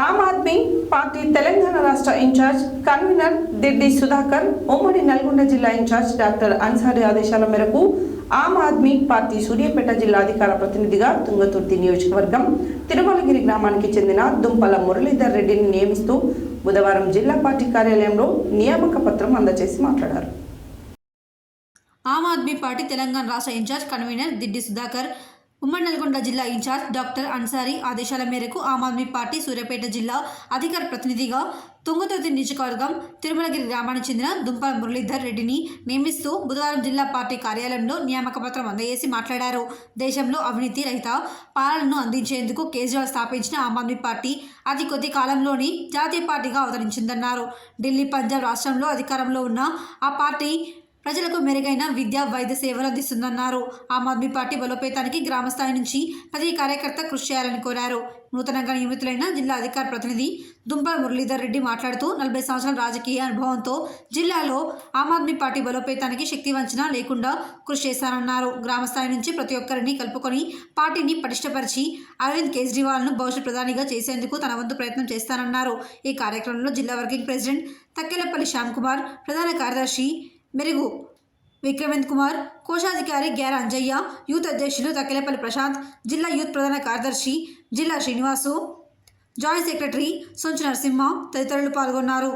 Aam Aadmi party Telangana రాష్ట్ర incharge convener Diddi Sudhakar, ఉమ్మడి నల్గొండ జిల్లా ఇన్ఛార్జ్ డాక్టర్ అన్సారీ ఆదేశాల మేరకు ఆమ్ ఆద్మీ పార్టీ సూర్యాపేట జిల్లా అధికార ప్రతినిధిగా తుంగతుర్తి నియోజకవర్గం తిరుమలగిరి గ్రామానికి చెందిన దుంపల మురళీధర్ రెడ్డిని నియమిస్తూ బుధవారం జిల్లా పార్టీ కార్యాలయంలో నియామక పత్రం అందజేసి మాట్లాడారు. ఆమ్ ఆద్మీ పార్టీ తెలంగాణ రాష్ట్ర ఇన్ఛార్జ్ కన్వీనర్ దిడ్డి సుధాకర్, ఉమ్మడి నల్గొండ జిల్లా ఇన్ఛార్జ్ డాక్టర్ అన్సారీ ఆదేశాల మేరకు ఆమ్ ఆద్మీ పార్టీ సూర్యాపేట జిల్లా అధికార ప్రతినిధిగా తుంగతుర్తి నియోజకవర్గం తిరుమలగిరి గ్రామానికి చెందిన దుంపల మురళీధర్ రెడ్డిని నియమిస్తూ బుధవారం జిల్లా పార్టీ కార్యాలయంలో నియామక పత్రం అందజేసి మాట్లాడారు. దేశంలో అవినీతి రహిత పాలనను అందించేందుకు కేజ్రీవాల్ స్థాపించిన ఆమ్ ఆద్మీ పార్టీ అతి కొద్ది కాలంలోని జాతీయ పార్టీగా అవతరించిందన్నారు. ఢిల్లీ, పంజాబ్ రాష్ట్రంలో అధికారంలో ఉన్న ఆ పార్టీ ప్రజలకు మెరుగైన విద్య, వైద్య సేవలు అందిస్తుందన్నారు. ఆమ్ ఆద్మీ పార్టీ బలోపేతానికి గ్రామ స్థాయి నుంచి ప్రతి కార్యకర్త కృషి చేయాలని కోరారు. నూతనంగా నియమితులైన జిల్లా అధికార ప్రతినిధి దుంపల మురళీధర్ రెడ్డి మాట్లాడుతూ 40 సంవత్సరాల రాజకీయ అనుభవంతో జిల్లాలో ఆమ్ ఆద్మీ పార్టీ బలోపేతానికి శక్తివంచన లేకుండా కృషి చేశారన్నారు. గ్రామ స్థాయి నుంచి ప్రతి ఒక్కరిని కలుపుకొని పార్టీని పటిష్టపరిచి అరవింద్ కేజ్రీవాల్ను భవిష్యత్ ప్రధానిగా చేసేందుకు తన వంతు ప్రయత్నం చేస్తానన్నారు. ఈ కార్యక్రమంలో జిల్లా వర్కింగ్ ప్రెసిడెంట్ తక్కెలపల్లి శ్యామ్ కుమార్, ప్రధాన కార్యదర్శి మెరుగు విక్రమేంద్ర కుమార్, కోశాధికారి గ్యార అంజయ్య, యూత్ అధ్యక్షులు తక్కెలపల్లి ప్రశాంత్, జిల్లా యూత్ ప్రధాన కార్యదర్శి జిల్లా శ్రీనివాసు, జాయింట్ సెక్రటరీ సొంచు నరసింహ తదితరులు పాల్గొన్నారు.